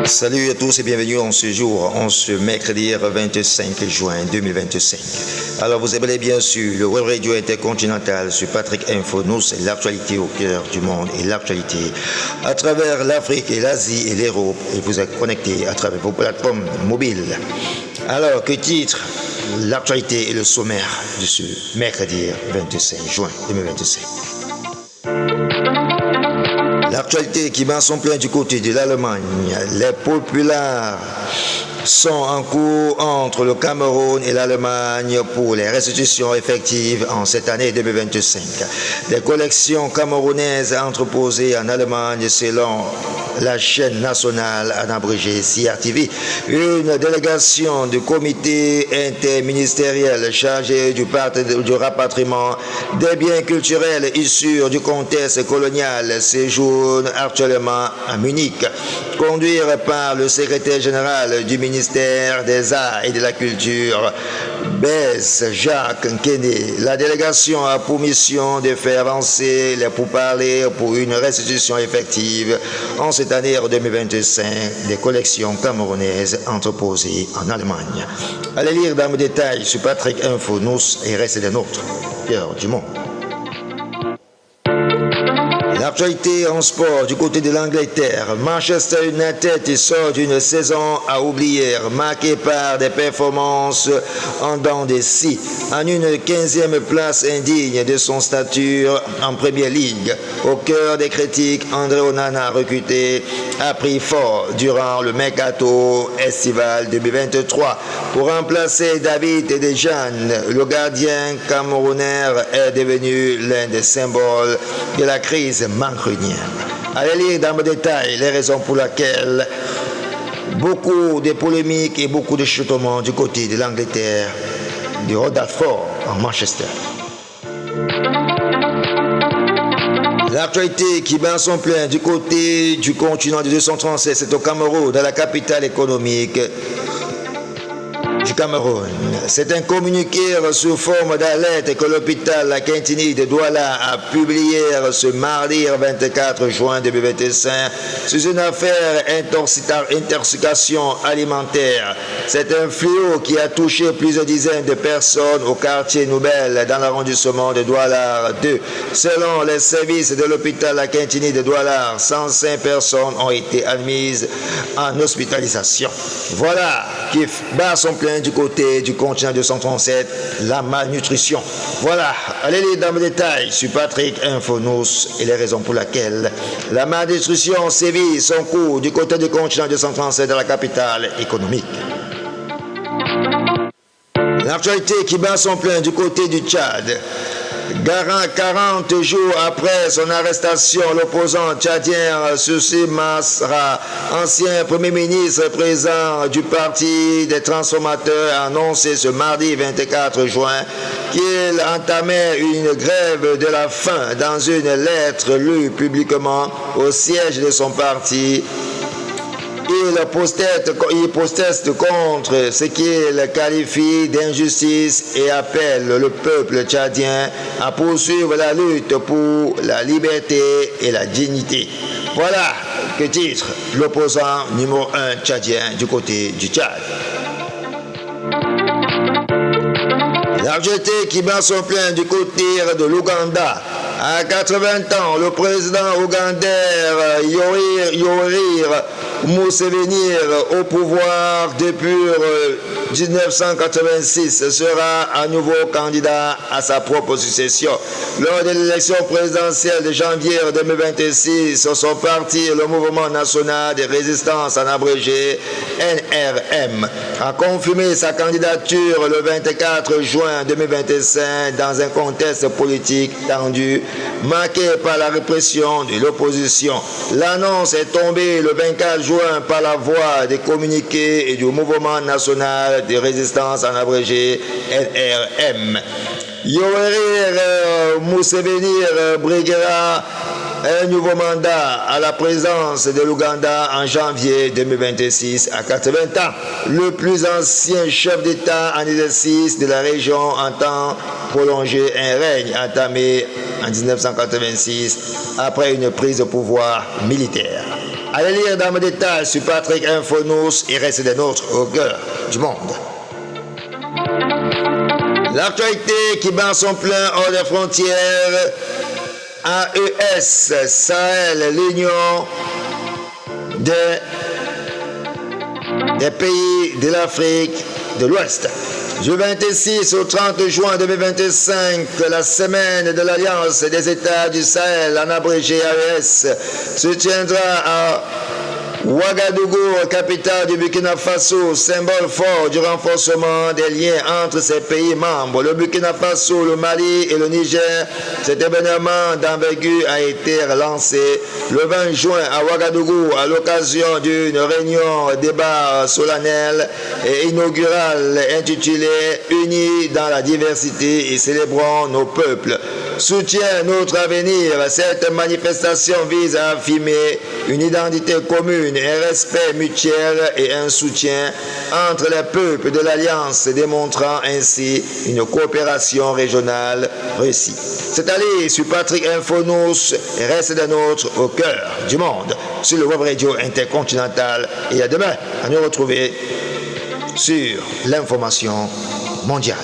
Salut à tous et bienvenue en ce jour, en ce mercredi 25 juin 2025. Alors vous avez bien sûr le web radio intercontinental sur Patrick Info, nous c'est l'actualité au cœur du monde et l'actualité à travers l'Afrique et l'Asie et l'Europe et vous êtes connectés à travers vos plateformes mobiles. Alors que titre l'actualité et le sommaire de ce mercredi 25 juin 2025. L'actualité qui bat son plein du côté de l'Allemagne, les populaires sont en cours entre le Cameroun et l'Allemagne pour les restitutions effectives en cette année 2025. Des collections camerounaises entreposées en Allemagne selon la chaîne nationale en abrégé CRTV. Une délégation du comité interministériel chargé du rapatriement des biens culturels issus du contexte colonial séjourne actuellement à Munich, conduit par le secrétaire général du ministère des Arts et de la Culture, Bess Jacques Nkene. La délégation a pour mission de faire avancer les pourparlers pour une restitution effective en cette année 2025 des collections camerounaises entreposées en Allemagne. Allez lire dans le détail sur Patrick Info, nous et restez des nôtres, cœur du monde. L'actualité en sport du côté de l'Angleterre. Manchester United sort d'une saison à oublier, marquée par des performances en dents de scie, en une 15e place indigne de son statut en Premier League. Au cœur des critiques, André Onana, recruté, a pris fort durant le mercato estival 2023 pour remplacer David Dejan. Le gardien camerounais est devenu l'un des symboles de la crise mancunienne. Allez lire dans le détail les raisons pour lesquelles beaucoup de polémiques et beaucoup de chutements du côté de l'Angleterre, du Rutherford en Manchester. L'actualité qui bat son plein du côté du continent de 237, c'est au Cameroun, dans la capitale économique du Cameroun. C'est un communiqué sous forme d'alerte que l'hôpital La Quintini de Douala a publié ce mardi 24 juin 2025 sur une affaire intoxication alimentaire. C'est un fléau qui a touché plusieurs dizaines de personnes au quartier Nouvelle dans l'arrondissement de Douala 2. Selon les services de l'hôpital La Quintini de Douala, 105 personnes ont été admises en hospitalisation. Voilà qui bat son plein du côté du continent 237, la malnutrition. Voilà, allez lire dans le détail sur Patrick Info News et les raisons pour lesquelles la malnutrition sévit son cours du côté du continent 237 de la capitale économique. L'actualité qui bat son plein du côté du Tchad. 40 jours après son arrestation, l'opposant tchadien Soussi Masra, ancien Premier ministre présent du Parti des Transformateurs, a annoncé ce mardi 24 juin qu'il entamait une grève de la faim dans une lettre lue publiquement au siège de son parti. Il proteste contre ce qu'il qualifie d'injustice et appelle le peuple tchadien à poursuivre la lutte pour la liberté et la dignité. Voilà que titre l'opposant numéro 1 tchadien du côté du Tchad. L'actualité qui bat son plein du côté de l'Ouganda. À 80 ans, le président ougandais Yoweri Museveni, au pouvoir depuis 1986, sera à nouveau candidat à sa propre succession. Lors de l'élection présidentielle de janvier 2026, son parti, le Mouvement national de résistance en abrégé NRM, a confirmé sa candidature le 24 juin 2025 dans un contexte politique tendu, marqué par la répression de l'opposition. L'annonce est tombée le 24 juin par la voie des communiqués et du Mouvement national de résistance en abrégé NRM. Yoweri Museveni briguera un nouveau mandat à la présidence de l'Ouganda en janvier 2026 à 80 ans. Le plus ancien chef d'État en exercice de la région entend prolonger un règne entamé en 1986 après une prise de pouvoir militaire. Allez lire dans mes détails sur Patrick Infonews et restez des nôtres au cœur du monde. L'actualité qui bat son plein hors des frontières. AES, Sahel, l'Union des pays de l'Afrique de l'Ouest. Du 26 au 30 juin 2025, la semaine de l'Alliance des États du Sahel, en abrégé AES, se tiendra à Ouagadougou, capitale du Burkina Faso, symbole fort du renforcement des liens entre ces pays membres. Le Burkina Faso, le Mali et le Niger, cet événement d'envergure a été lancé le 20 juin à Ouagadougou à l'occasion d'une réunion débat solennelle et inaugurale intitulée « Unis dans la diversité et célébrons nos peuples ». Soutient notre avenir. Cette manifestation vise à affirmer une identité commune, un respect mutuel et un soutien entre les peuples de l'Alliance, démontrant ainsi une coopération régionale réussie. C'est allé sur Patrick Infonews et reste des nôtres au cœur du monde sur le web radio intercontinental. Et à demain à nous retrouver sur l'information mondiale.